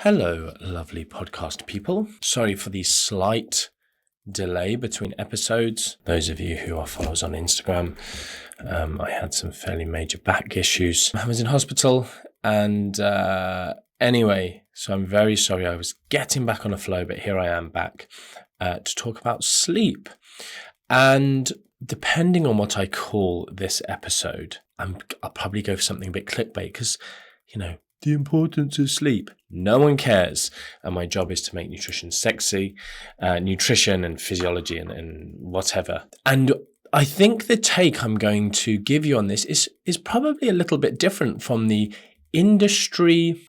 Hello, lovely podcast people. Sorry for the slight delay between episodes. Those of you who are followers on Instagram, I had some fairly major back issues. I was in hospital and anyway, so I'm very sorry. I was getting back on a flow, but here I am back to talk about sleep. And depending on what I call this episode, I'll probably go for something a bit clickbait because, the importance of sleep. No one cares. And my job is to make nutrition sexy, nutrition and physiology and whatever. And I think the take I'm going to give you on this is probably a little bit different from the industry,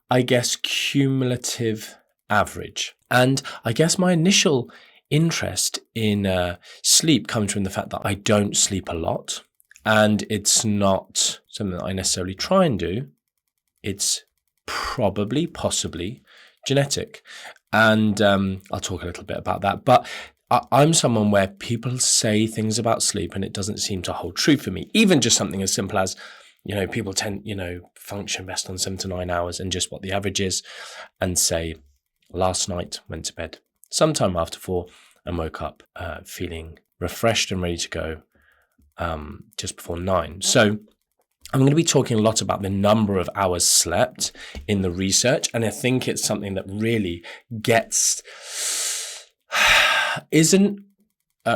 cumulative average. And I guess my initial interest in sleep comes from the fact that I don't sleep a lot. And it's not something that I necessarily try and do. It's possibly genetic. And I'll talk a little bit about that. But I'm someone where people say things about sleep and it doesn't seem to hold true for me. Even just something as simple as, people tend, function best on 7 to 9 hours and just what the average is, and say, last night went to bed sometime after 4 and woke up feeling refreshed and ready to go just before 9. So I'm going to be talking a lot about the number of hours slept in the research. And I think it's something that really isn't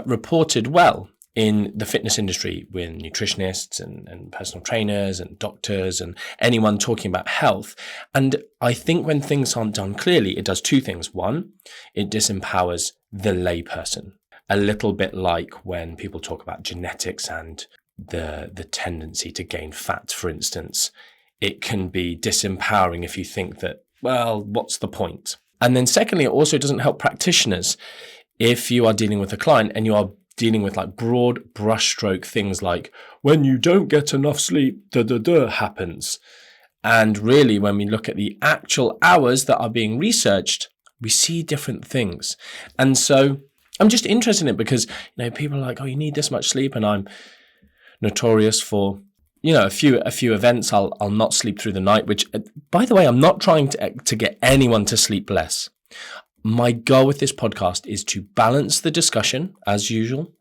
reported well in the fitness industry with nutritionists and personal trainers and doctors and anyone talking about health. And I think when things aren't done clearly, it does two things. One, it disempowers the layperson, a little bit like when people talk about genetics and the tendency to gain fat, for instance. It can be disempowering if you think that, well, what's the point? And then secondly, it also doesn't help practitioners if you are dealing with a client and you are dealing with like broad brushstroke things like when you don't get enough sleep, happens. And really, when we look at the actual hours that are being researched, we see different things. And so I'm just interested in it because, people are like, oh, you need this much sleep. And I'm notorious for, a few events. I'll not sleep through the night, which, by the way, I'm not trying to get anyone to sleep less. My goal with this podcast is to balance the discussion as usual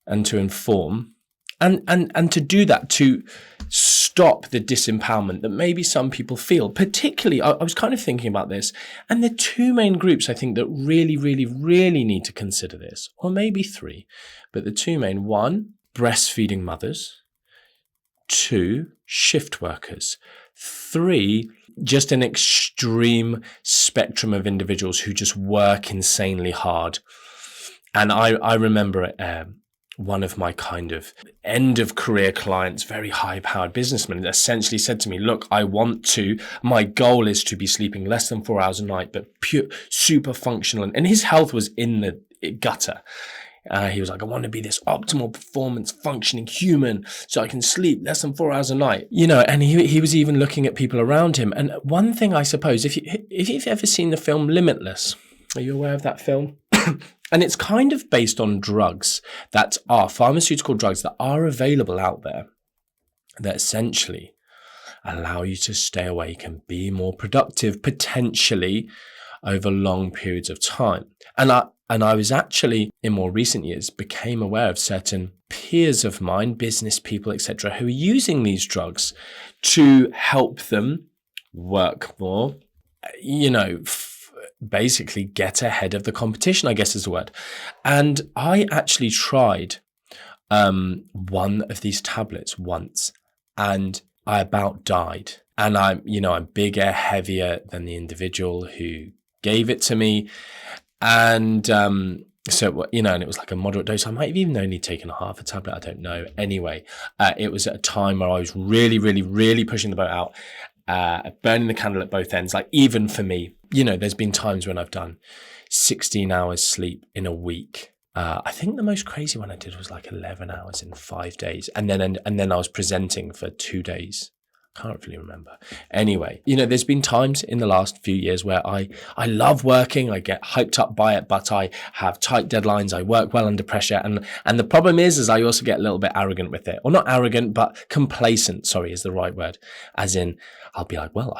and to inform and to do that, to stop the disempowerment that maybe some people feel. Particularly, I was kind of thinking about this, and the two main groups I think that really, really, really need to consider this, or maybe three, but the two main: one, breastfeeding mothers; two, shift workers; three, just an extreme spectrum of individuals who just work insanely hard. And I remember one of my kind of end of career clients, very high powered businessman, essentially said to me, look, my goal is to be sleeping less than 4 hours a night, but pure, super functional. And his health was in the gutter. He was like, I want to be this optimal performance functioning human so I can sleep less than 4 hours a night, and he was even looking at people around him. And one thing, I suppose, if you've ever seen the film Limitless, are you aware of that film? And it's kind of based on drugs that are pharmaceutical drugs that are available out there that essentially allow you to stay awake and be more productive potentially over long periods of time. And I was actually, in more recent years, became aware of certain peers of mine, business people, etc., who are using these drugs to help them work more, basically get ahead of the competition, I guess is the word. And I actually tried one of these tablets once, and I about died. And I'm bigger, heavier than the individual who gave it to me. And so, and it was like a moderate dose. I might have even only taken half a tablet. I don't know. Anyway, it was at a time where I was really, really, really pushing the boat out, burning the candle at both ends. Like, even for me, there's been times when I've done 16 hours sleep in a week. I think the most crazy one I did was like 11 hours in 5 days. And then I was presenting for 2 days. Can't really remember. Anyway, there's been times in the last few years where I love working, I get hyped up by it, but I have tight deadlines, I work well under pressure. And the problem is I also get a little bit arrogant with it. Or not arrogant, but complacent, sorry, is the right word. As in, I'll be like, well,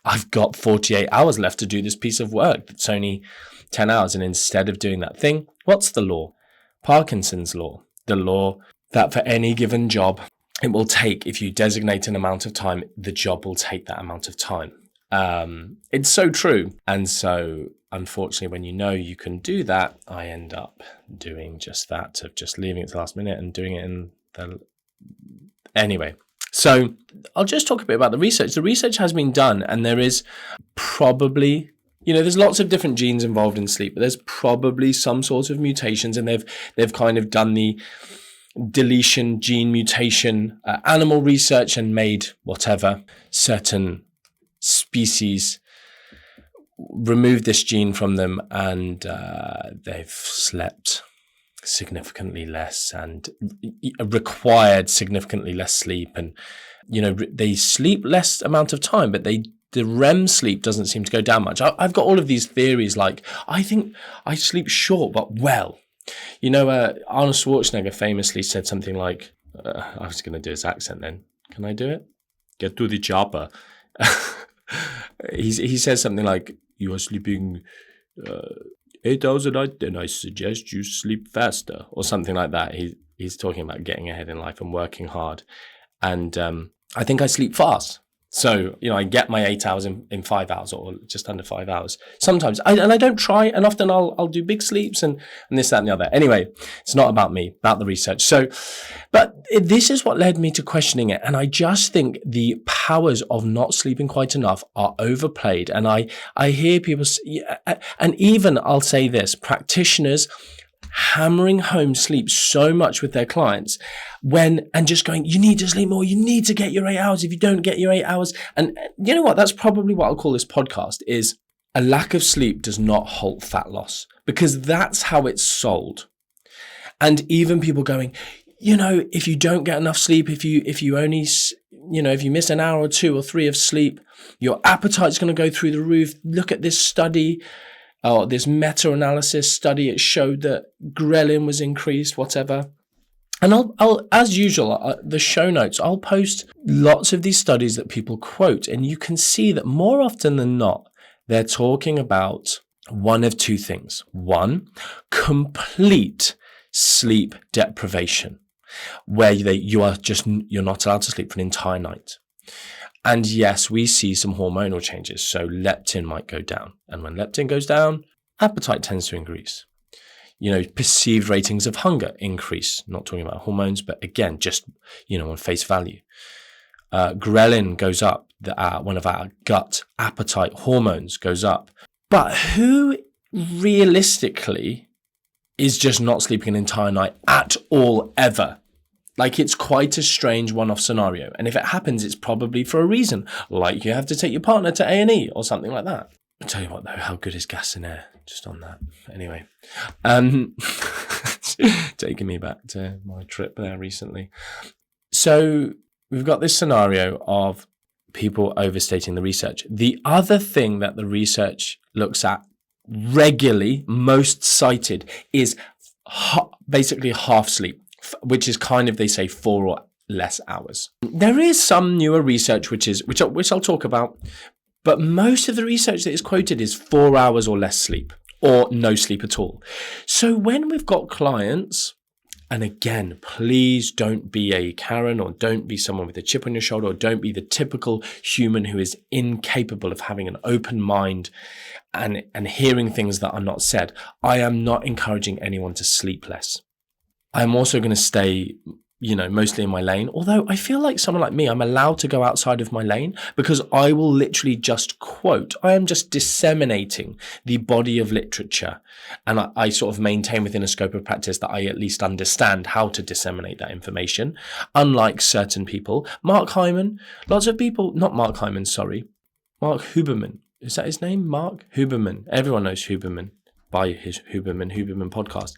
I've got 48 hours left to do this piece of work. It's only 10 hours. And instead of doing that thing, what's the law? Parkinson's law. The law that for any given job, it will take, if you designate an amount of time, the job will take that amount of time. It's so true. And so, unfortunately, when you can do that, I end up doing just that, of just leaving it to the last minute and doing it anyway. So I'll just talk a bit about the research. The research has been done, and there is probably, there's lots of different genes involved in sleep, but there's probably some sort of mutations, and they've kind of done the deletion gene mutation animal research and made whatever certain species removed this gene from them, and they've slept significantly less and required significantly less sleep, and they sleep less amount of time, but the REM sleep doesn't seem to go down much. I've got all of these theories, like I think I sleep short but well. Arnold Schwarzenegger famously said something like, I was going to do his accent then. Can I do it? Get to the chopper. He says something like, you are sleeping 8 hours a night, then I suggest you sleep faster, or something like that. He's talking about getting ahead in life and working hard. And I think I sleep fast. So, I get my 8 hours in 5 hours, or just under 5 hours. Sometimes, I don't try, and often I'll do big sleeps and this, that, and the other. Anyway, it's not about me, about the research. So, but this is what led me to questioning it. And I just think the powers of not sleeping quite enough are overplayed. And I hear people, and even I'll say this, practitioners hammering home sleep so much with their clients and just going, you need to sleep more, you need to get your 8 hours. If you don't get your 8 hours, and you know what, that's probably what I'll call this podcast, is a lack of sleep does not halt fat loss, because that's how it's sold. And even people going, if you don't get enough sleep, if you only, if you miss an hour or 2 or 3 of sleep, your appetite's going to go through the roof. Look at this study. This meta-analysis study, it showed that ghrelin was increased, whatever. And I'll as usual, the show notes, I'll post lots of these studies that people quote, and you can see that more often than not, they're talking about one of two things. One, complete sleep deprivation, where you're not allowed to sleep for an entire night. And yes, we see some hormonal changes. So leptin might go down. And when leptin goes down, appetite tends to increase. Perceived ratings of hunger increase. Not talking about hormones, but again, just, on face value. Ghrelin goes up. One of our gut appetite hormones goes up. But who realistically is just not sleeping an entire night at all, ever? Like, it's quite a strange one-off scenario. And if it happens, it's probably for a reason. Like you have to take your partner to A&E or something like that. I'll tell you what, though, how good is gas in air? Just on that. Anyway. Taking me back to my trip there recently. So we've got this scenario of people overstating the research. The other thing that the research looks at regularly, most cited, is basically half sleep, which is kind of, they say, 4 or less hours. There is some newer research which I'll talk about, but most of the research that is quoted is 4 hours or less sleep, or no sleep at all. So when we've got clients, and again, please don't be a Karen, or don't be someone with a chip on your shoulder, or don't be the typical human who is incapable of having an open mind and hearing things that are not said. I am not encouraging anyone to sleep less. I'm also going to stay, mostly in my lane. Although I feel like someone like me, I'm allowed to go outside of my lane, because I will literally just quote. I am just disseminating the body of literature. And I sort of maintain within a scope of practice that I at least understand how to disseminate that information. Unlike certain people, Mark Hyman, lots of people, not Mark Hyman, sorry, Mark Huberman. Is that his name? Mark Huberman. Everyone knows Huberman by his Huberman podcast.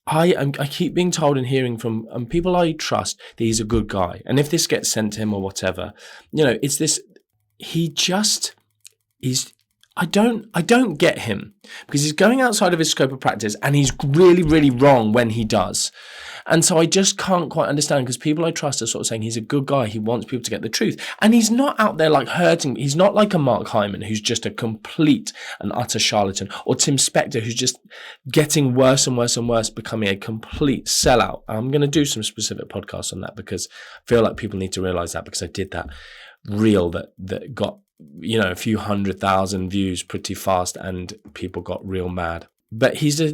I keep being told and hearing from people I trust that he's a good guy. And if this gets sent to him or whatever, it's this, I don't get him, because he's going outside of his scope of practice, and he's really, really wrong when he does. And so I just can't quite understand, because people I trust are sort of saying he's a good guy. He wants people to get the truth. And he's not out there like hurting. He's not like a Mark Hyman, who's just a complete and utter charlatan, or Tim Spector, who's just getting worse and worse and worse, becoming a complete sellout. I'm going to do some specific podcasts on that, because I feel like people need to realize that, because I did that reel that got, a few 100,000 views pretty fast, and people got real mad. But he's a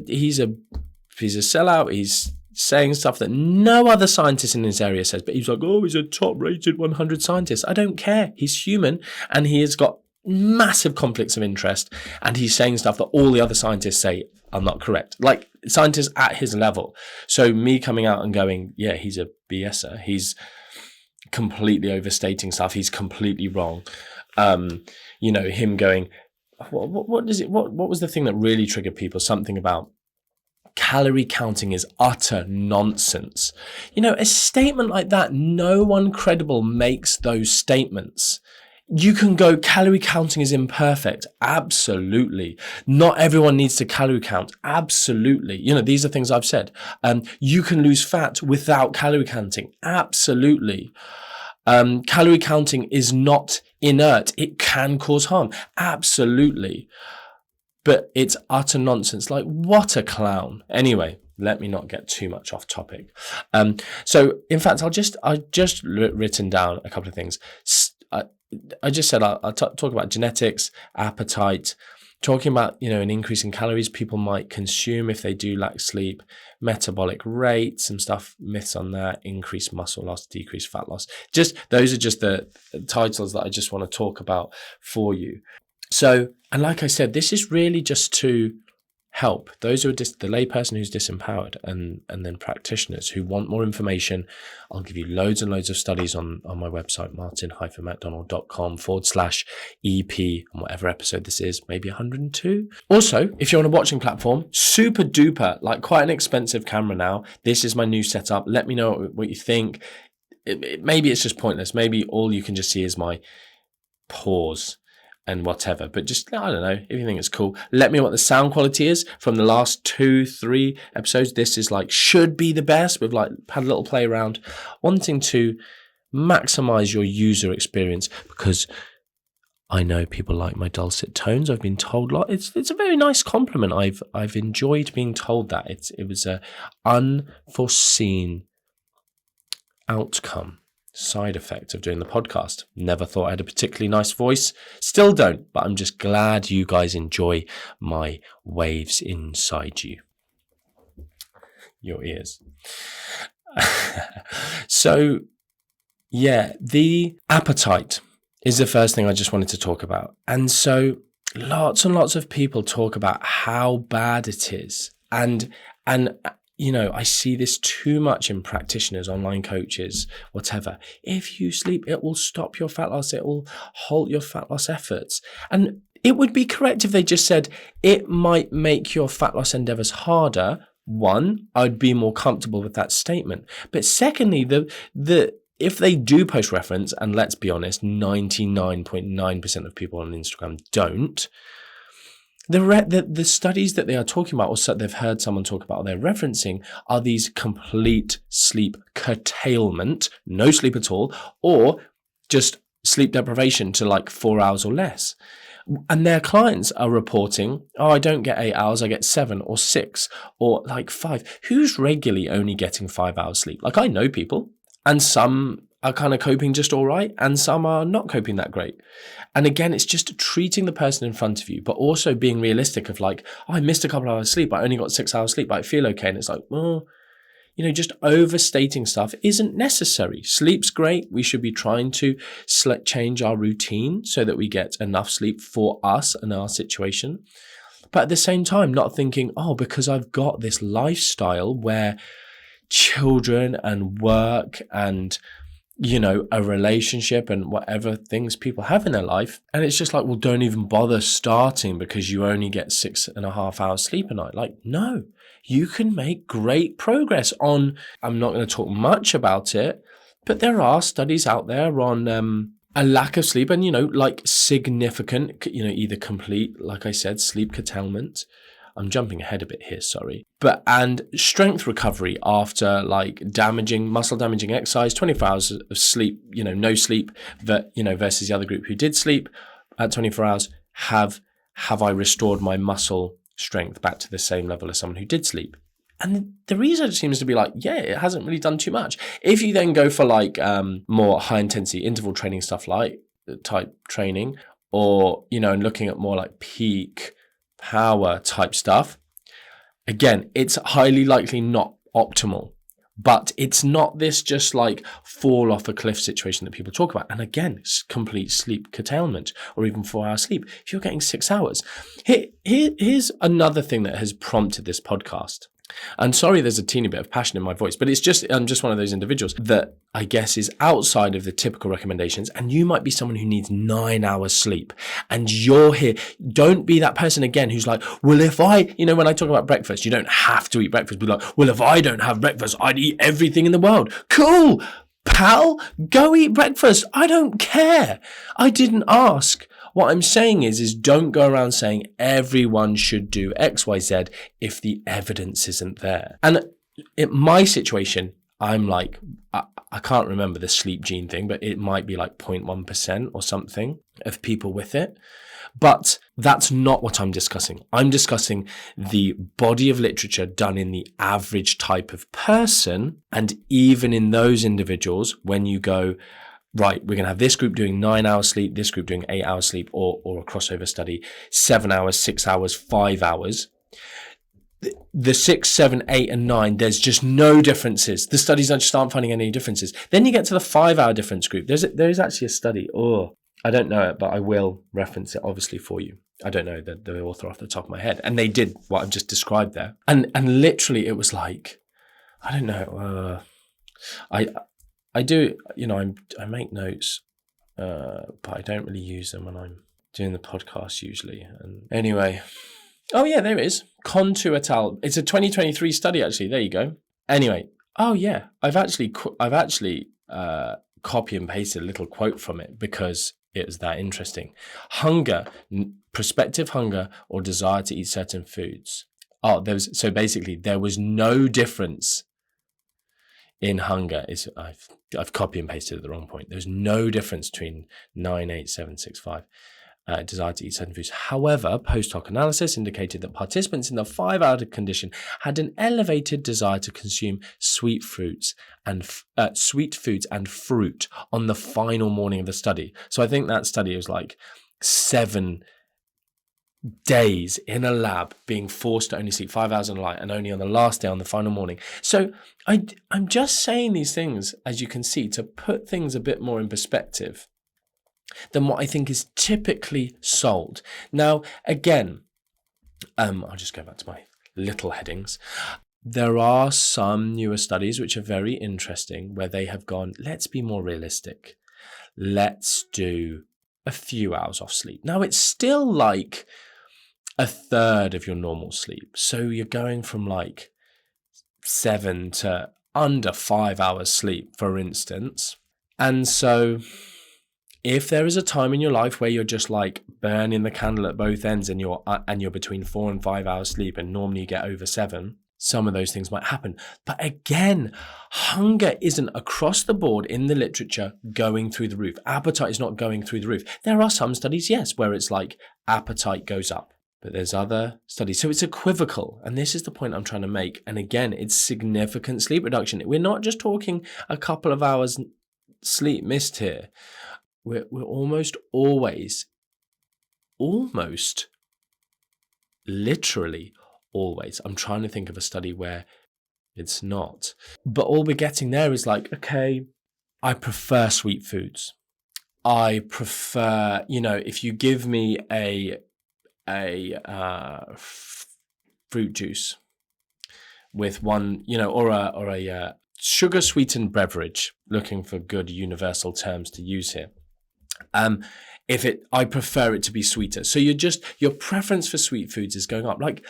sellout. He's saying stuff that no other scientist in his area says, but he's like, oh, he's a top-rated 100 scientist. I don't care. He's human, and he has got massive conflicts of interest, and he's saying stuff that all the other scientists say are not correct. Like scientists at his level. So me coming out and going, yeah, he's a BSer. He's completely overstating stuff. He's completely wrong. Him going, what was the thing that really triggered people? Something about calorie counting is utter nonsense. A statement like that, no one credible makes those statements. You can go, calorie counting is imperfect. Absolutely. Not everyone needs to calorie count. Absolutely. These are things I've said. You can lose fat without calorie counting. Absolutely. Calorie counting is not inert. It can cause harm. Absolutely. But it's utter nonsense. Like, what a clown. Anyway, let me not get too much off topic. So in fact, I've just written down a couple of things. I just said I'll talk about genetics, appetite, talking about, an increase in calories people might consume if they do lack sleep, metabolic rate, some stuff, myths on that, increased muscle loss, decreased fat loss. Those are just the titles that I just want to talk about for you. So, and like I said, this is really just to help those who are the layperson who's disempowered, and then practitioners who want more information. I'll give you loads and loads of studies on my website, martin-macdonald.com/EP, on whatever episode this is, maybe 102. Also, if you're on a watching platform, super duper, like quite an expensive camera now. This is my new setup. Let me know what you think. Maybe it's just pointless. Maybe all you can just see is my pause and whatever, but just, I don't know, if you think it's cool, let me know what the sound quality is from the last 2-3 episodes. This is should be the best. We've had a little play around, wanting to maximize your user experience, because I know people like my dulcet tones. I've been told a lot. It's a very nice compliment. I've enjoyed being told that. It was a unforeseen outcome, side effect of doing the podcast. Never thought I had a particularly nice voice. Still don't, but I'm just glad you guys enjoy my waves inside your ears. So, yeah, the appetite is the first thing I just wanted to talk about. And so lots and lots of people talk about how bad it is. And I see this too much in practitioners, online coaches, whatever. If you sleep, it will stop your fat loss. It will halt your fat loss efforts. And it would be correct if they just said it might make your fat loss endeavors harder. One, I'd be more comfortable with that statement. But secondly, if they do post reference, and let's be honest, 99.9% of people on Instagram don't, the studies that they are talking about, or they've heard someone talk about, or they're referencing, are these complete sleep curtailment, no sleep at all, or just sleep deprivation to 4 hours or less. And their clients are reporting, I don't get 8 hours, I get 7 or 6 or 5. Who's regularly only getting 5 hours sleep? I know people, and some are kind of coping just all right, and some are not coping that great. And again, it's just treating the person in front of you, but also being realistic of I missed a couple of hours sleep, I only got 6 hours sleep, I feel okay. And it's just overstating stuff isn't necessary. Sleep's great. We should be trying to change our routine so that we get enough sleep for us and our situation. But at the same time, not thinking, because I've got this lifestyle where children and work and a relationship and whatever things people have in their life. And it's just don't even bother starting because you only get 6.5 hours sleep a night. No, you can make great progress on, I'm not going to talk much about it, but there are studies out there on a lack of sleep and, like significant, either complete, like I said, sleep curtailment. I'm jumping ahead a bit here, sorry. And strength recovery after like muscle damaging exercise, 24 hours of sleep, no sleep, versus the other group who did sleep at 24 hours. Have I restored my muscle strength back to the same level as someone who did sleep? And the research seems to be like, yeah, it hasn't really done too much. If you then go for like more high intensity interval training stuff like type training, or, and looking at more like peak power type stuff, again, it's highly likely not optimal. But it's not this just like fall off a cliff situation that people talk about. And again, it's complete sleep curtailment or even 4 hours sleep. If you're getting 6 hours. Here's another thing that has prompted this podcast. And sorry, there's a teeny bit of passion in my voice, but I'm just one of those individuals that I guess is outside of the typical recommendations. And you might be someone who needs 9 hours sleep and you're here. Don't be that person again who's like, well, if I, when I talk about breakfast, you don't have to eat breakfast. Be like, well, if I don't have breakfast, I'd eat everything in the world. Cool, pal, go eat breakfast. I don't care. I didn't ask. What I'm saying is don't go around saying everyone should do X, Y, Z if the evidence isn't there. And in my situation, I'm like, I can't remember the sleep gene thing, but it might be like 0.1% or something of people with it. But that's not what I'm discussing. I'm discussing the body of literature done in the average type of person. And even in those individuals, when you go, right, we're going to have this group doing 9 hours sleep, this group doing 8 hours sleep, or a crossover study, 7 hours, 6 hours, 5 hours. The 6, 7, 8, and 9, there's just no differences. The studies just aren't finding any differences. Then you get to the 5 hour difference group. There is actually a study. I don't know it, but I will reference it obviously for you. I don't know the author off the top of my head. And they did what I've just described there. And literally it was like, I don't know, I do, I make notes, but I don't really use them when I'm doing the podcast usually. And anyway, oh yeah, there it is. Contu et al. It's a 2023 study actually. There you go. Anyway, oh yeah, I've actually copy and pasted a little quote from it because it was that interesting. Hunger, prospective hunger or desire to eat certain foods. There was no difference in hunger. I've copy and pasted at the wrong point. There's no difference between 9, 8, 7, 6, 5. Desire to eat certain foods. However, post-hoc analysis indicated that participants in the 5 hour condition had an elevated desire to consume sweet foods and fruit on the final morning of the study. So I think that study was like 7 days in a lab being forced to only sleep 5 hours in light and only on the last day on the final morning. So I'm just saying these things, as you can see, to put things a bit more in perspective than what I think is typically sold. Now, again, I'll just go back to my little headings. There are some newer studies which are very interesting where they have gone, let's be more realistic. Let's do a few hours off sleep. Now, it's still like a third of your normal sleep. So you're going from like 7 to under 5 hours sleep, for instance. And so if there is a time in your life where you're just like burning the candle at both ends and you're between 4 and 5 hours sleep and normally you get over 7, some of those things might happen. But again, hunger isn't across the board in the literature going through the roof. Appetite is not going through the roof. There are some studies, yes, where it's like appetite goes up, but there's other studies. So it's equivocal. And this is the point I'm trying to make. And again, it's significant sleep reduction. We're not just talking a couple of hours sleep missed here. We're almost always, literally always. I'm trying to think of a study where it's not. But all we're getting there is like, okay, I prefer sweet foods. I prefer, if you give me a fruit juice with one, or a sugar sweetened beverage, looking for good universal terms to use here. I prefer it to be sweeter. So your preference for sweet foods is going up. Like,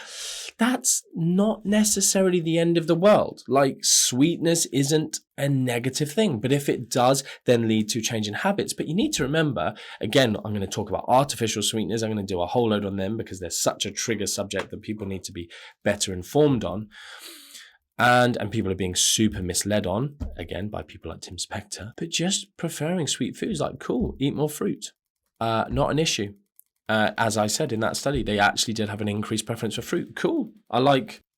that's not necessarily the end of the world. Like, sweetness isn't a negative thing, but if it does then lead to change in habits. But you need to remember, again, I'm going to talk about artificial sweeteners. I'm going to do a whole load on them because they're such a trigger subject that people need to be better informed on. And people are being super misled on, again, by people like Tim Spector. But just preferring sweet foods, like, cool, eat more fruit. Not an issue. As I said in that study, they actually did have an increased preference for fruit. Cool.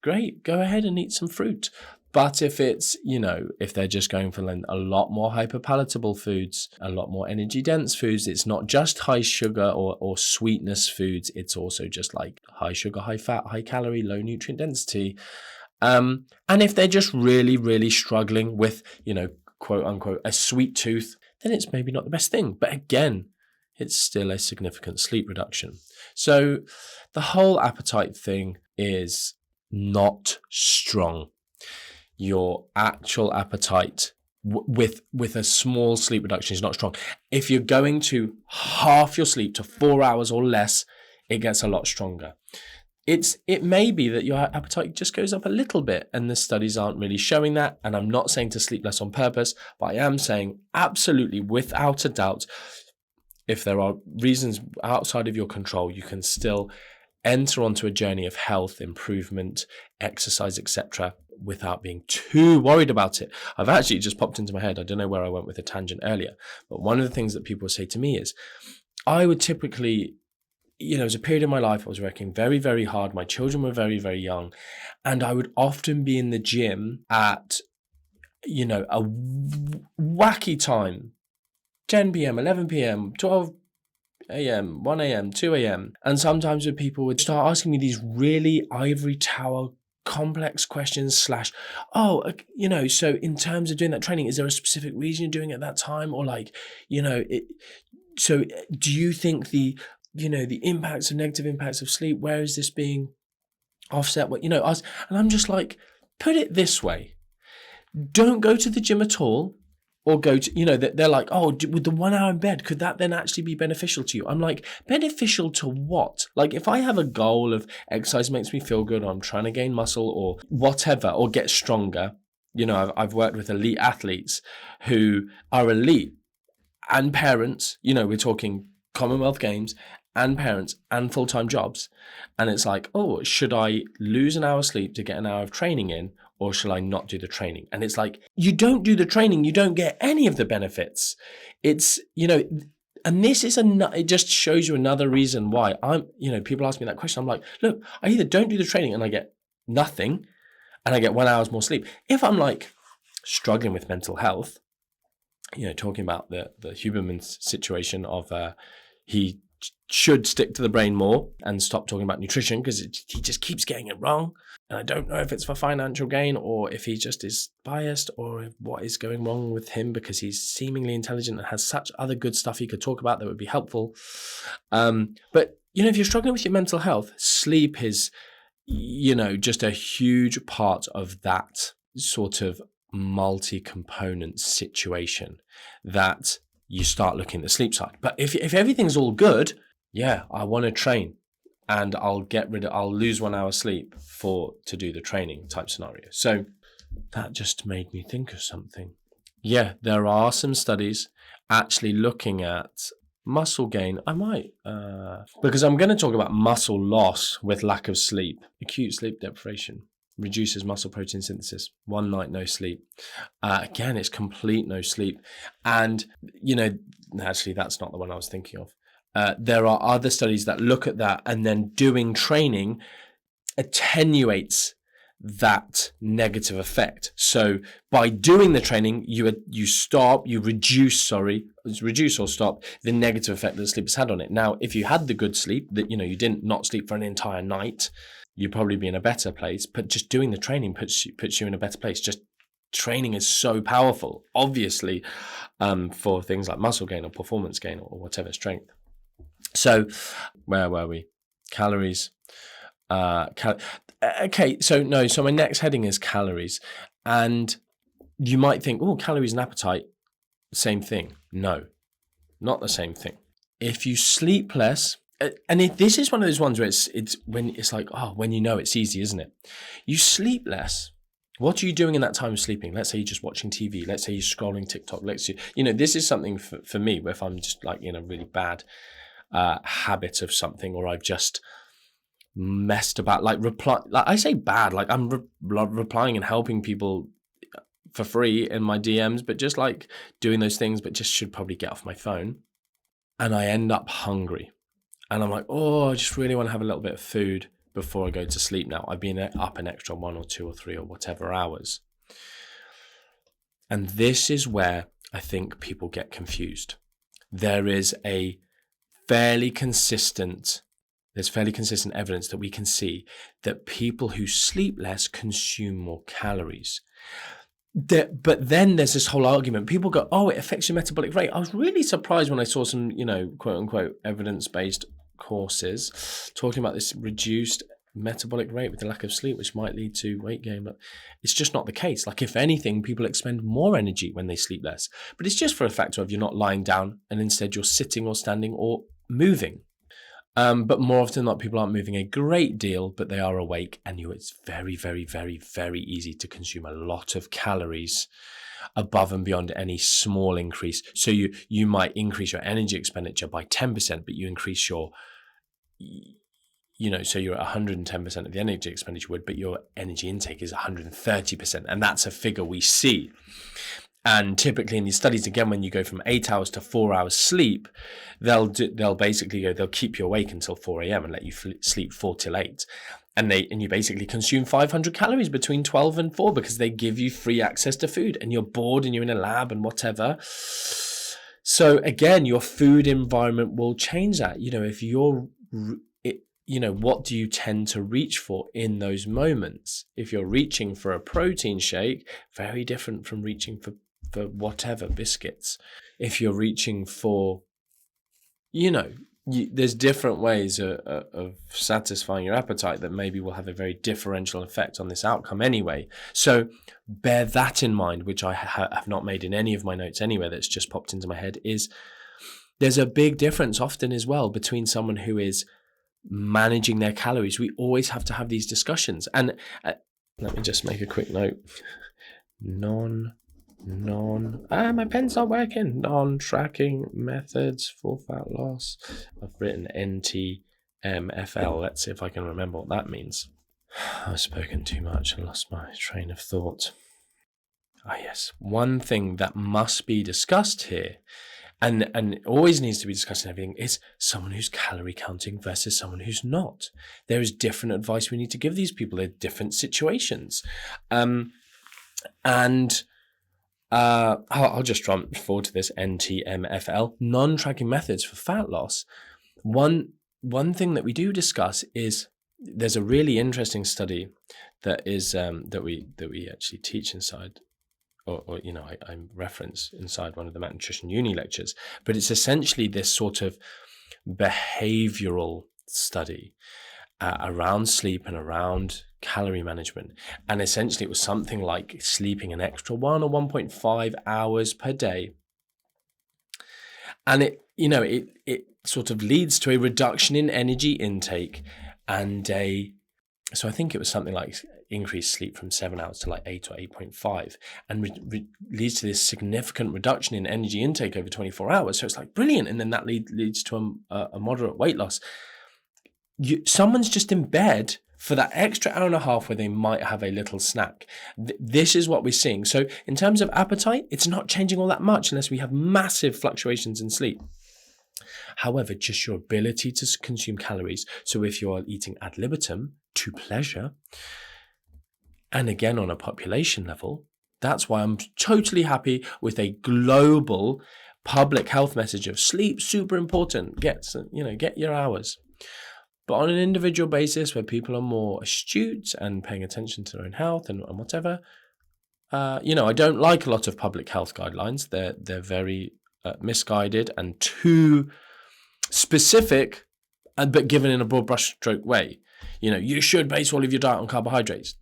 Great, go ahead and eat some fruit. But if it's, if they're just going for a lot more hyperpalatable foods, a lot more energy dense foods, it's not just high sugar or sweetness foods, it's also just like high sugar, high fat, high calorie, low nutrient density. And if they're just really, really struggling with, quote unquote, a sweet tooth, then it's maybe not the best thing. But again, it's still a significant sleep reduction. So the whole appetite thing is not strong. Your actual appetite with a small sleep reduction is not strong. If you're going to half your sleep to 4 hours or less, it gets a lot stronger. It may be that your appetite just goes up a little bit, and the studies aren't really showing that. And I'm not saying to sleep less on purpose, but I am saying absolutely, without a doubt, if there are reasons outside of your control, you can still enter onto a journey of health, improvement, exercise, etc., without being too worried about it. I've actually just popped into my head, I don't know where I went with a tangent earlier, but one of the things that people say to me is, I would typically, it was a period in my life I was working very, very hard. My children were very, very young, and I would often be in the gym at, a wacky time. 10 p.m., 11 p.m., 12 a.m., 1 a.m., 2 a.m. And sometimes people would start asking me these really ivory tower complex questions so in terms of doing that training, is there a specific reason you're doing it at that time? Or so do you think the impacts and negative impacts of sleep, where is this being offset? And I'm just like, put it this way. Don't go to the gym at all. Or go to, they're like, oh, with the 1 hour in bed, could that then actually be beneficial to you? I'm like, beneficial to what? Like, if I have a goal of exercise makes me feel good, or I'm trying to gain muscle or whatever, or get stronger, I've worked with elite athletes who are elite and parents, we're talking Commonwealth Games and parents and full-time jobs. And it's like, oh, should I lose an hour's sleep to get an hour of training in? Or shall I not do the training? And it's like, you don't do the training, you don't get any of the benefits. It's, and this is it just shows you another reason why people ask me that question. I'm like, look, I either don't do the training and I get nothing and I get 1 hour more sleep. If I'm like struggling with mental health, talking about the Huberman's situation of he should stick to the brain more and stop talking about nutrition because he just keeps getting it wrong. And I don't know if it's for financial gain or if he just is biased or what is going wrong with him, because he's seemingly intelligent and has such other good stuff he could talk about that would be helpful. But, if you're struggling with your mental health, sleep is, just a huge part of that sort of multi-component situation that you start looking at the sleep side. But if everything's all good, I want to train and I'll lose 1 hour sleep to do the training type scenario. So that just made me think of something. Yeah, there are some studies actually looking at muscle gain. I might, because I'm going to talk about muscle loss with lack of sleep. Acute sleep deprivation reduces muscle protein synthesis. 1 night no sleep. Again, it's complete no sleep. And, actually that's not the one I was thinking of. There are other studies that look at that, and then doing training attenuates that negative effect. So by doing the training, you reduce or stop the negative effect that sleep has had on it. Now, if you had the good sleep, that you didn't not sleep for an entire night, you'd probably be in a better place. But just doing the training puts you in a better place. Just training is so powerful, obviously, for things like muscle gain or performance gain or whatever strength. So where were we? Calories. Okay, so my next heading is calories. And you might think, oh, calories and appetite, same thing. No, not the same thing. if you sleep less, and this is one of those ones where it's when it's like, oh, when you know it's easy, isn't it? You sleep less. What are you doing in that time of sleeping? Let's say you're just watching TV. Let's say you're scrolling TikTok. Let's say, this is something for me where if I'm just like in a really bad habit of something, or I've just messed about, like I say bad, like I'm replying and helping people for free in my DMs, but just like doing those things, but just should probably get off my phone. And I end up hungry. And I'm like, oh, I just really want to have a little bit of food before I go to sleep now. I've been up an extra 1 or 2 or 3 or whatever hours. And this is where I think people get confused. There's fairly consistent evidence that we can see that people who sleep less consume more calories. But then there's this whole argument. People go, oh, it affects your metabolic rate. I was really surprised when I saw some, quote unquote, evidence-based courses talking about this reduced metabolic rate with the lack of sleep, which might lead to weight gain. But it's just not the case. Like, if anything, people expend more energy when they sleep less. But it's just for a factor of you're not lying down and instead you're sitting or standing or moving. But more often than not, people aren't moving a great deal, but they are awake, and it's very, very, very, very easy to consume a lot of calories above and beyond any small increase. So you might increase your energy expenditure by 10%, but you increase your, so you're at 110% of the energy expenditure would, but your energy intake is 130%. And that's a figure we see. And typically in these studies, again, when you go from 8 hours to 4 hours sleep, they'll keep you awake until 4 a.m. and let you sleep 4 till 8. And you basically consume 500 calories between 12 and 4 because they give you free access to food, and you're bored and you're in a lab and whatever. So again, your food environment will change that. If what do you tend to reach for in those moments? If you're reaching for a protein shake, very different from reaching for whatever, biscuits. If you're reaching for, there's different ways of satisfying your appetite that maybe will have a very differential effect on this outcome anyway. So bear that in mind, which I have not made in any of my notes anywhere, that's just popped into my head, is there's a big difference often as well between someone who is managing their calories. We always have to have these discussions. And let me just make a quick note. My pen's not working. Non-tracking methods for fat loss. I've written NTMFL. Let's see if I can remember what that means. I've spoken too much and lost my train of thought. Yes. One thing that must be discussed here, and always needs to be discussed in everything, is someone who's calorie counting versus someone who's not. There is different advice we need to give these people. They're different situations. I'll just jump forward to this NTMFL, non-tracking methods for fat loss. One thing that we do discuss is there's a really interesting study that is that we actually teach inside, or I reference inside one of the Matt Nutrition Uni lectures, but it's essentially this sort of behavioral study around sleep and around calorie management. And essentially it was something like sleeping an extra 1 or 1.5 hours per day. And it sort of leads to a reduction in energy intake and so I think it was something like increased sleep from 7 hours to like 8 or 8.5, and leads to this significant reduction in energy intake over 24 hours. So it's like brilliant. And then that leads to a moderate weight loss. Someone's just in bed for that extra hour and a half where they might have a little snack. This is what we're seeing. So in terms of appetite, it's not changing all that much unless we have massive fluctuations in sleep. However, just your ability to consume calories. So if you're eating ad libitum, to pleasure, and again on a population level, that's why I'm totally happy with a global public health message of sleep, super important. Get your hours. But on an individual basis where people are more astute and paying attention to their own health and whatever, I don't like a lot of public health guidelines. They're very misguided and too specific, but given in a broad brushstroke way. You should base all of your diet on carbohydrates.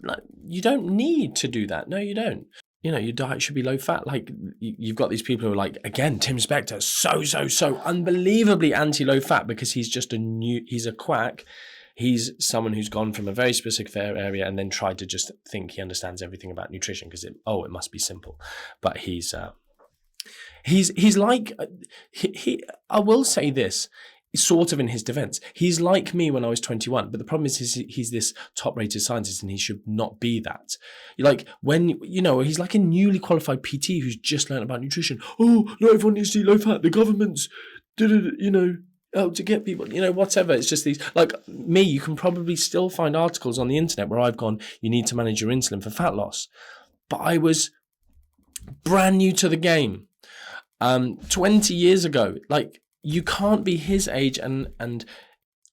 You don't need to do that. No, you don't. your diet should be low fat. Like you've got these people who are like, again, Tim Spector, so unbelievably anti-low fat because he's a quack. He's someone who's gone from a very specific area and then tried to just think he understands everything about nutrition because it must be simple. But he's like, I will say this, sort of in his defense, he's like me when I was 21, but the problem is he's this top-rated scientist and he should not be that. Like when, he's like a newly qualified PT who's just learned about nutrition. Oh, not everyone needs to eat low fat. The government's, out to get people, whatever. It's just these, like me, you can probably still find articles on the internet where I've gone, you need to manage your insulin for fat loss. But I was brand new to the game. 20 years ago, like you can't be his age and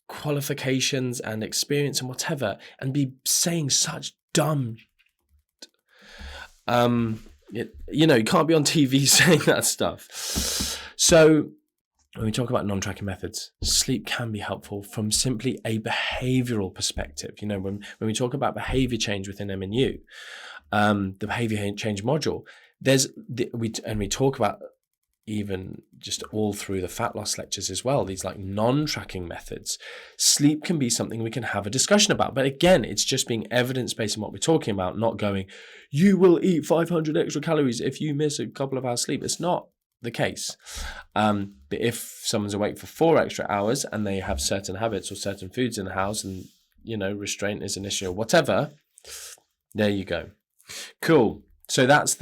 qualifications and experience and whatever and be saying such dumb you can't be on TV saying that stuff. So when we talk about non-tracking methods, sleep can be helpful from simply a behavioral perspective. When we talk about behavior change within MNU, the behavior change module, we talk about even just all through the fat loss lectures as well, these like non-tracking methods. Sleep can be something we can have a discussion about. But again, it's just being evidence-based in what we're talking about, not going, you will eat 500 extra calories if you miss a couple of hours sleep. It's not the case. But if someone's awake for 4 extra hours and they have certain habits or certain foods in the house and, restraint is an issue or whatever, there you go. Cool. So that was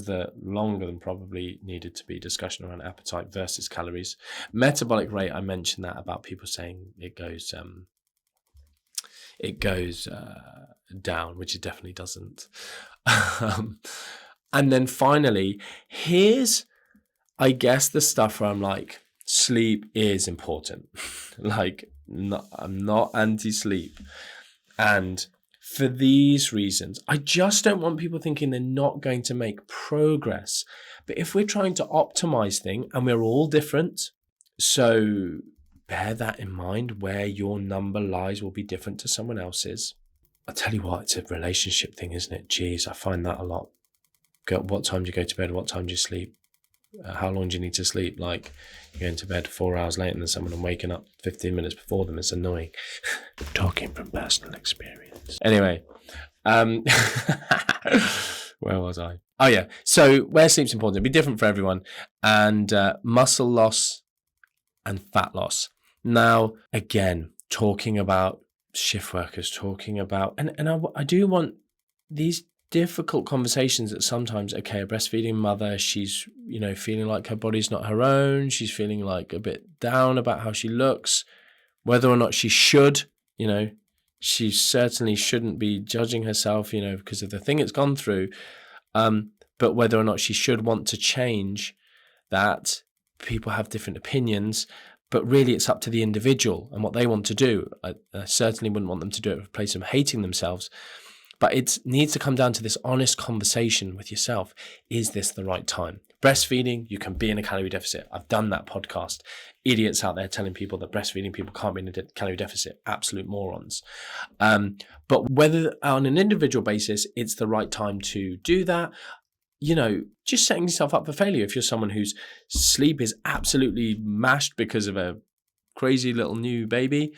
the longer than probably needed to be discussion around appetite versus calories. Metabolic rate, I mentioned that about people saying it goes down, which it definitely doesn't. And then finally, here's, I guess, the stuff where I'm like, sleep is important. I'm not anti-sleep. And for these reasons, I just don't want people thinking they're not going to make progress. But if we're trying to optimize things, and we're all different, so bear that in mind, where your number lies will be different to someone else's. I tell you what, it's a relationship thing, isn't it? Jeez, I find that a lot. What time do you go to bed? What time do you sleep? How long do you need to sleep? Like, you're going to bed 4 hours later than someone and waking up 15 minutes before them. It's annoying. Talking from personal experience. Anyway, where was I? Oh yeah. So where sleep's important, it'll be different for everyone. And muscle loss and fat loss. Now, again, talking about shift workers, talking about, and I do want these difficult conversations that sometimes, okay, a breastfeeding mother, she's, feeling like her body's not her own. She's feeling like a bit down about how she looks, whether or not she should, she certainly shouldn't be judging herself, because of the thing it's gone through. But whether or not she should want to change that, people have different opinions, but really it's up to the individual and what they want to do. I certainly wouldn't want them to do it from a place of hating themselves. But it needs to come down to this honest conversation with yourself. Is this the right time? Breastfeeding, you can be in a calorie deficit. I've done that podcast. Idiots out there telling people that breastfeeding people can't be in a calorie deficit. Absolute morons. But whether on an individual basis, it's the right time to do that, just setting yourself up for failure. If you're someone whose sleep is absolutely mashed because of a crazy little new baby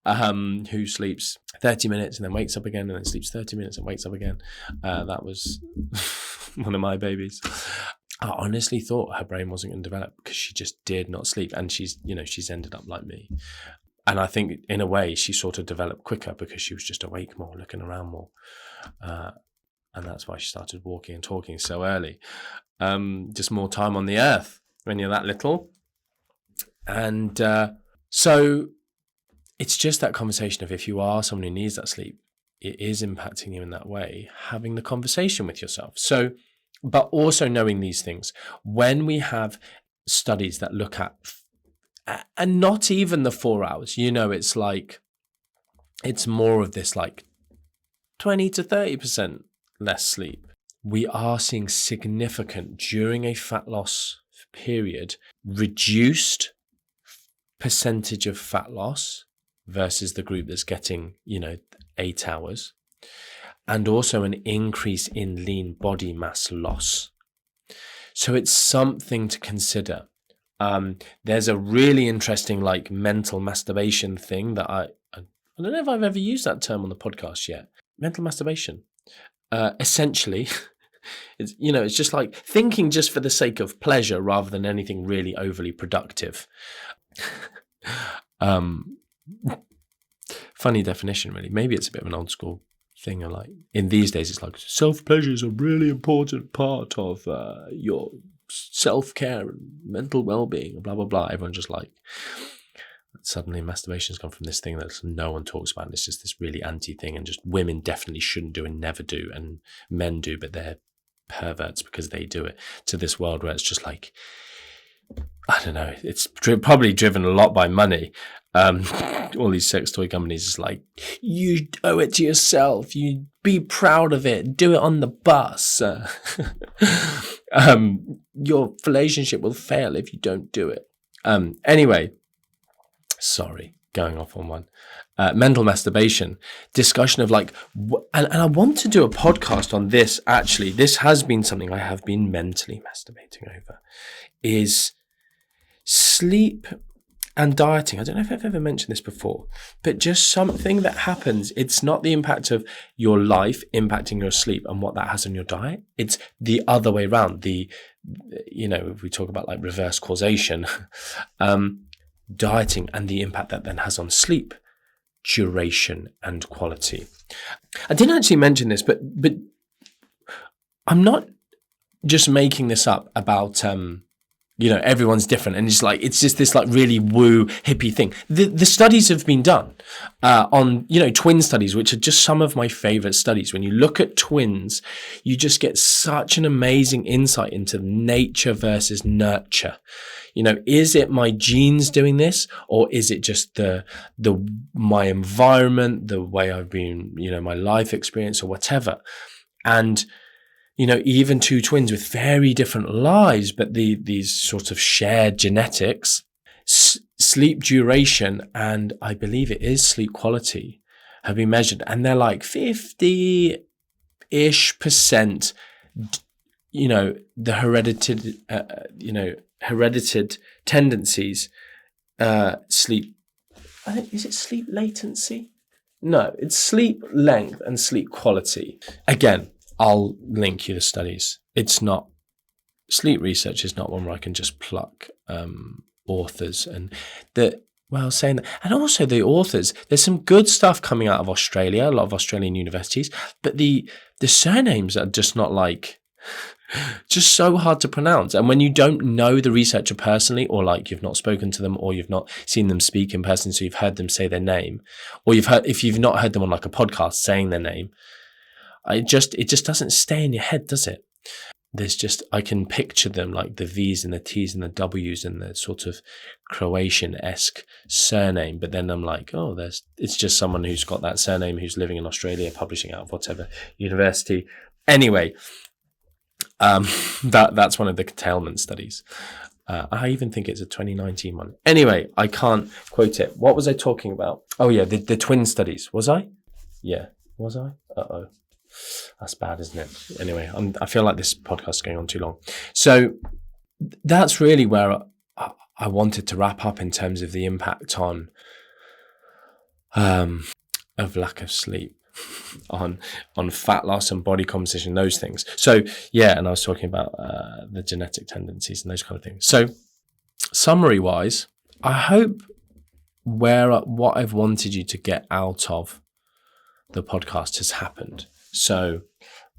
who sleeps 30 minutes and then wakes up again and then sleeps 30 minutes and wakes up again. That was one of my babies. I honestly thought her brain wasn't going to develop because she just did not sleep. And she's ended up like me. And I think in a way she sort of developed quicker because she was just awake more, looking around more. And that's why she started walking and talking so early. Just more time on the earth when you're that little. And so it's just that conversation of, if you are someone who needs that sleep, it is impacting you in that way, having the conversation with yourself. So, but also knowing these things, when we have studies that look at, and not even the 4 hours, it's like, it's more of this like 20 to 30% less sleep. We are seeing significant, during a fat loss period, reduced percentage of fat loss versus the group that's getting 8 hours, and also an increase in lean body mass loss. So it's something to consider. There's a really interesting like mental masturbation thing that I don't know if I've ever used that term on the podcast yet. Mental masturbation. Essentially, it's just like thinking just for the sake of pleasure rather than anything really overly productive. Funny definition, really. Maybe it's a bit of an old school thing. Or like in these days, it's like self-pleasure is a really important part of your self-care and mental well-being, blah, blah, blah. Everyone's just like, suddenly masturbation's gone from this thing that no one talks about, and it's just this really anti thing, and just women definitely shouldn't do and never do, and men do, but they're perverts because they do it, to this world where it's just like, I don't know, it's probably driven a lot by money. All these sex toy companies is like, you owe it to yourself, you be proud of it, do it on the bus. Your relationship will fail if you don't do it. Anyway, sorry, going off on one. Mental masturbation, discussion of like, and I want to do a podcast on this, actually. This has been something I have been mentally masturbating over, is sleep and dieting. I don't know if I've ever mentioned this before, but just something that happens. It's not the impact of your life impacting your sleep and what that has on your diet. It's the other way around. If we talk about like reverse causation, dieting and the impact that then has on sleep, duration and quality. I didn't actually mention this, but I'm not just making this up about everyone's different, and it's just this like really woo hippie thing. The studies have been done on twin studies, which are just some of my favorite studies. When you look at twins, you just get such an amazing insight into nature versus nurture. Is it my genes doing this, or is it just my environment, the way I've been, my life experience or whatever? And even two twins with very different lives, but these sort of shared genetics, sleep duration, and I believe it is sleep quality, have been measured, and they're like 50-ish%, the heredited tendencies, sleep. I think, is it sleep latency? No, it's sleep length and sleep quality. Again, I'll link you the studies. It's not, sleep research is not one where I can just pluck authors and saying that. And also the authors, there's some good stuff coming out of Australia, a lot of Australian universities, but the surnames are just not like, just so hard to pronounce. And when you don't know the researcher personally, or like you've not spoken to them, or you've not seen them speak in person, so you've heard them say their name, or if you've not heard them on like a podcast saying their name, it just doesn't stay in your head, does it? I can picture them like the V's and the T's and the W's and the sort of Croatian-esque surname. But then I'm like, it's just someone who's got that surname, who's living in Australia, publishing out of whatever university. Anyway, that's one of the curtailment studies. I even think it's a 2019 one. Anyway, I can't quote it. What was I talking about? Oh yeah, the twin studies. Was I? Yeah. Was I? Uh-oh. That's bad, isn't it? Anyway, I feel like this podcast is going on too long. So that's really where I wanted to wrap up in terms of the impact of lack of sleep on fat loss and body composition, those things. So yeah, and I was talking about the genetic tendencies and those kind of things. So summary wise, I hope what I've wanted you to get out of the podcast has happened. So,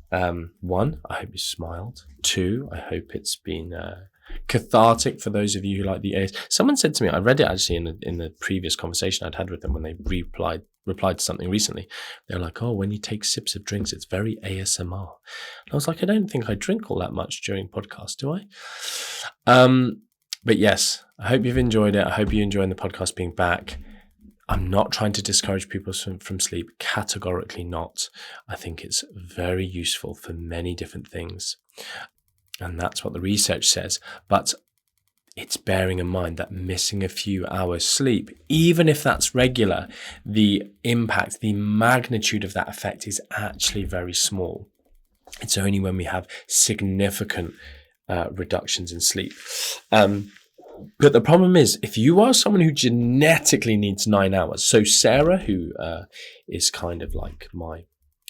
1, I hope you smiled. 2, I hope it's been cathartic for those of you who like the AS. Someone said to me, I read it actually in the previous conversation I'd had with them when they replied to something recently. They're like, when you take sips of drinks, it's very ASMR. And I was like, I don't think I drink all that much during podcasts, do I? But yes, I hope you've enjoyed it. I hope you're enjoying the podcast being back. I'm not trying to discourage people from sleep, categorically not. I think it's very useful for many different things. And that's what the research says. But it's bearing in mind that missing a few hours sleep, even if that's regular, the impact, the magnitude of that effect is actually very small. It's only when we have significant reductions in sleep. But the problem is, if you are someone who genetically needs 9 hours, so Sarah, who is kind of like my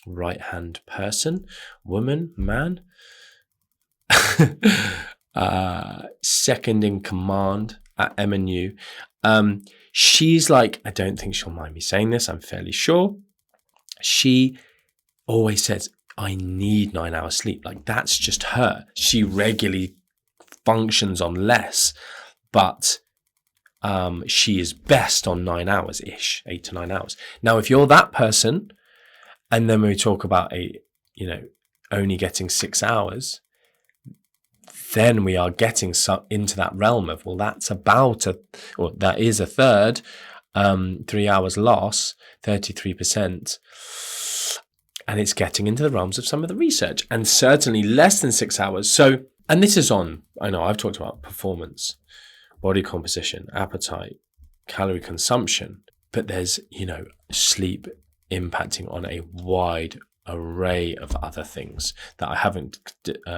right-hand person, woman, man, second in command at MNU, she's like, I don't think she'll mind me saying this, I'm fairly sure, she always says, I need 9 hours sleep. Like, that's just her. She regularly functions on less, but she is best on 9 hours-ish, 8 to 9 hours. Now, if you're that person, and then we talk about only getting 6 hours, then we are getting into that realm of, well, that's that is a third, 3 hours loss, 33%. And it's getting into the realms of some of the research, and certainly less than 6 hours. So, and this is on, I know I've talked about performance, body composition, appetite, calorie consumption, but there's, sleep impacting on a wide array of other things that I haven't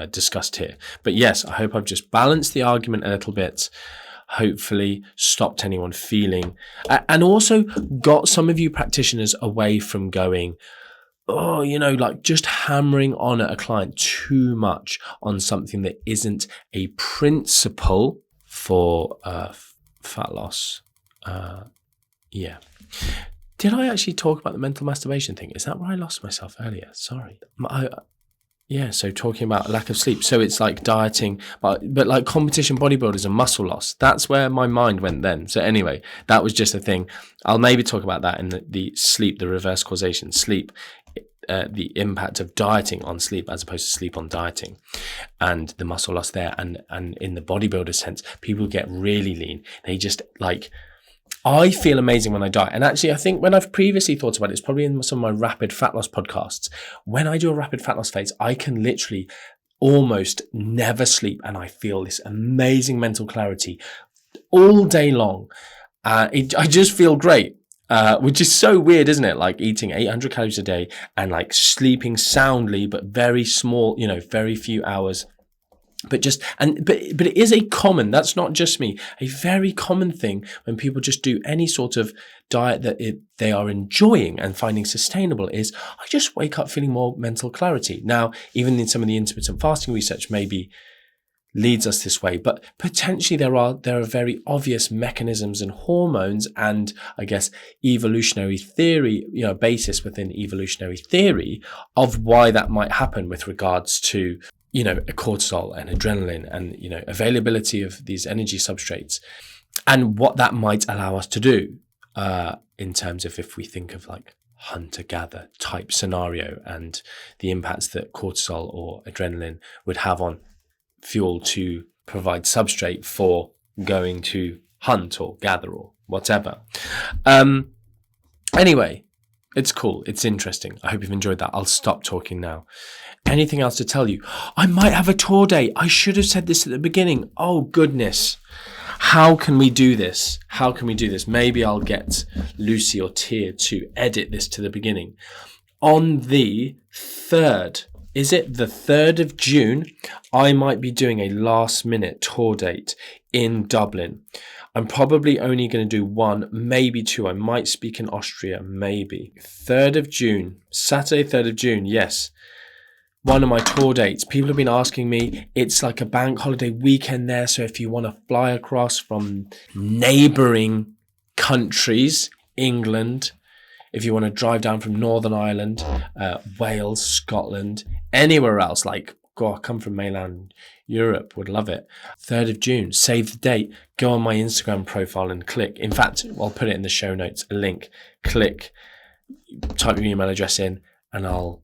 discussed here. But yes, I hope I've just balanced the argument a little bit, hopefully stopped anyone feeling, and also got some of you practitioners away from going, like just hammering on at a client too much on something that isn't a principle for fat loss. Yeah. Did I actually talk about the mental masturbation thing? Is that where I lost myself earlier? Sorry. So talking about lack of sleep. So it's like dieting, but like competition bodybuilders and muscle loss. That's where my mind went then. So anyway, that was just a thing. I'll maybe talk about that in the sleep, the reverse causation, sleep, the impact of dieting on sleep as opposed to sleep on dieting, and the muscle loss there. And in the bodybuilder sense, people get really lean. They just like, I feel amazing when I diet. And actually, I think when I've previously thought about it, it's probably in some of my rapid fat loss podcasts. When I do a rapid fat loss phase, I can literally almost never sleep. And I feel this amazing mental clarity all day long. I just feel great. Which is so weird, isn't it? Like eating 800 calories a day and like sleeping soundly, but very small, very few hours. But it is a common, that's not just me, a very common thing when people just do any sort of diet that they are enjoying and finding sustainable is, I just wake up feeling more mental clarity. Now, even in some of the intermittent fasting research, maybe leads us this way, but potentially there are very obvious mechanisms and hormones and I guess evolutionary theory, basis within evolutionary theory of why that might happen with regards to, cortisol and adrenaline and, availability of these energy substrates and what that might allow us to do in terms of if we think of like hunter-gatherer type scenario and the impacts that cortisol or adrenaline would have on fuel to provide substrate for going to hunt or gather or whatever. Anyway, it's cool. It's interesting. I hope you've enjoyed that. I'll stop talking now. Anything else to tell you? I might have a tour day. I should have said this at the beginning. Oh, goodness. How can we do this? Maybe I'll get Lucy or Tia to edit this to the beginning. On the 3rd, is it the 3rd of June? I might be doing a last minute tour date in Dublin. I'm probably only going to do 1, maybe 2. I might speak in Austria, maybe. 3rd of June, Saturday, 3rd of June, yes. One of my tour dates. People have been asking me, it's like a bank holiday weekend there. So if you want to fly across from neighbouring countries, England, if you want to drive down from Northern Ireland, Wales, Scotland, anywhere else, like, I come from mainland Europe, would love it. 3rd of June, save the date, go on my Instagram profile and click. In fact, I'll put it in the show notes, a link, click, type your email address in, and I'll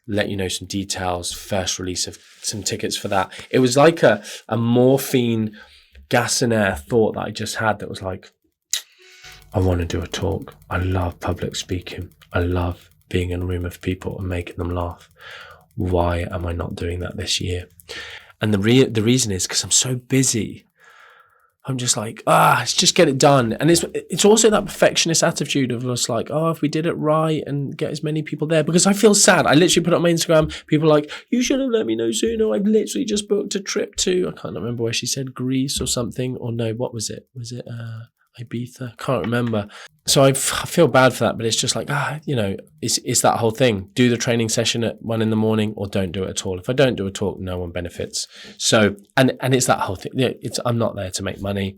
let you know some details, first release of some tickets for that. It was like a morphine gas and air thought that I just had that was like, I want to do a talk. I love public speaking. I love being in a room of people and making them laugh. Why am I not doing that this year? And the reason is because I'm so busy. I'm just like, let's just get it done. And it's also that perfectionist attitude of just like, if we did it right and get as many people there, because I feel sad. I literally put it on my Instagram. People are like, you should have let me know sooner. I've literally just booked a trip to, I can't remember where she said, Greece or something, or no, what was it? Was it Ibiza? Can't remember. So I feel bad for that, but it's just like, it's that whole thing. Do the training session at 1 a.m. or don't do it at all. If I don't do it at all, no one benefits. So, and it's that whole thing. I'm not there to make money.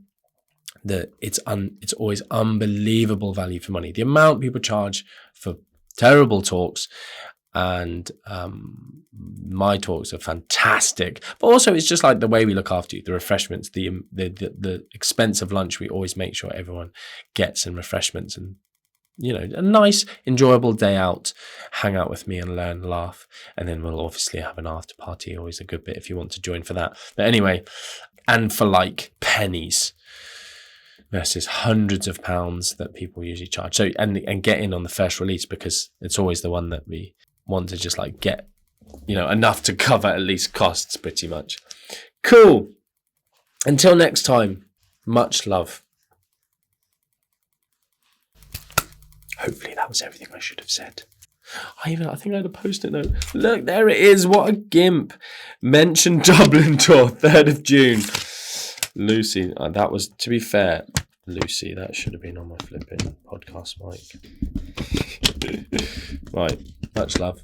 It's always unbelievable value for money. The amount people charge for terrible talks, and my talks are fantastic, but also it's just like the way we look after you, the refreshments, the expensive lunch we always make sure everyone gets, and refreshments, and a nice enjoyable day out, hang out with me and learn, laugh, and then we'll obviously have an after party, always a good bit if you want to join for that. But anyway, and for like pennies versus hundreds of pounds that people usually charge. So and get in on the first release, because it's always the one that we want to just like get, enough to cover at least costs pretty much. Cool. Until next time, much love. Hopefully that was everything I should have said. I think I had a post-it note. Look, there it is. What a gimp. Mention Dublin tour, 3rd of June. Lucy, that was, to be fair, Lucy, that should have been on my flipping podcast mic. Right, much love.